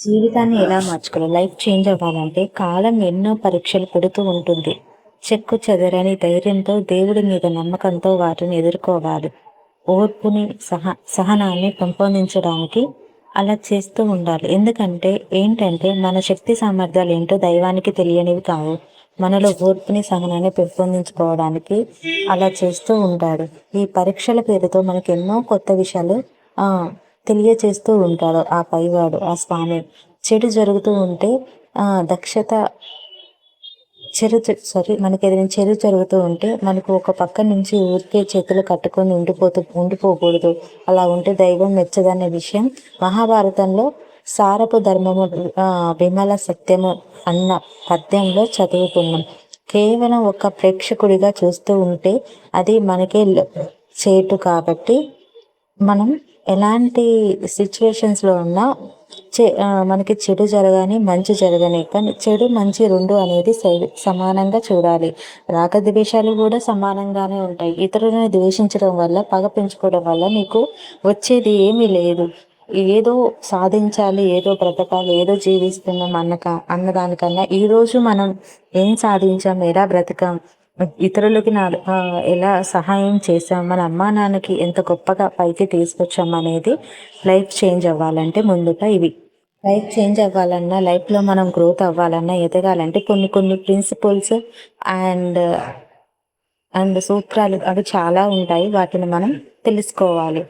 జీవితాన్ని ఎలా మార్చుకోవాలి? లైఫ్ చేంజ్ అవ్వాలంటే కాలం ఎన్నో పరీక్షలు పెడుతూ ఉంటుంది. చెక్కు చెదరని ధైర్యంతో, దేవుడి మీద నమ్మకంతో వాటిని ఎదుర్కోవాలి. ఓర్పుని, సహనాన్ని పెంపొందించడానికి అలా చేస్తూ ఉండాలి. ఎందుకంటే ఏంటంటే మన శక్తి సామర్థ్యాలు ఏంటో దైవానికి తెలియనివి కావు. మనలో ఓర్పుని, సహనాన్ని పెంపొందించుకోవడానికి అలా చేస్తూ ఉంటాడు. ఈ పరీక్షల పేరుతో మనకు ఎన్నో కొత్త విషయాలు ఆ తెలియచేస్తూ ఉంటాడు ఆ పైవాడు, ఆ స్వామి. చెడు జరుగుతూ ఉంటే దక్షత మనకి ఏదైనా చెడు జరుగుతూ ఉంటే మనకు ఒక పక్క నుంచి ఊరికే చేతులు కట్టుకొని ఉండిపోకూడదు. అలా ఉంటే దైవం మెచ్చదనే విషయం మహాభారతంలో సారపు ధర్మము విమల సత్యము అన్న పద్యంలో చదువుకున్నాం. కేవలం ఒక ప్రేక్షకుడిగా చూస్తూ ఉంటే అది మనకే చేటు. కాబట్టి మనం ఎలాంటి సిచ్యువేషన్స్లో ఉన్నా మనకి చెడు జరగని, మంచి జరగని, కానీ చెడు మంచి రెండు అనేది సమానంగా చూడాలి. రాగద్వేషాలు కూడా సమానంగానే ఉంటాయి. ఇతరులను ద్వేషించడం వల్ల, పగ పెంచుకోవడం వల్ల నీకు వచ్చేది ఏమీ లేదు. ఏదో సాధించాలి, ఏదో బ్రతకాలి, ఏదో జీవిస్తున్నాం అన్నదానికన్నా ఈరోజు మనం ఏం సాధించాం, ఎలా బ్రతకాం, ఇతరులకి ఎలా సహాయం చేసాం, మన అమ్మా నాన్నకి ఎంత గొప్పగా పైకి తీసుకొచ్చాం అనేది లైఫ్ చేంజ్ అవ్వాలంటే ముందుగా ఇవి. లైఫ్ చేంజ్ అవ్వాలన్నా, లైఫ్లో మనం గ్రోత్ అవ్వాలన్నా, ఎదగాలంటే కొన్ని కొన్ని ప్రిన్సిపల్స్ అండ్ అండ్ సూత్రాలు అవి చాలా ఉంటాయి. వాటిని మనం తెలుసుకోవాలి.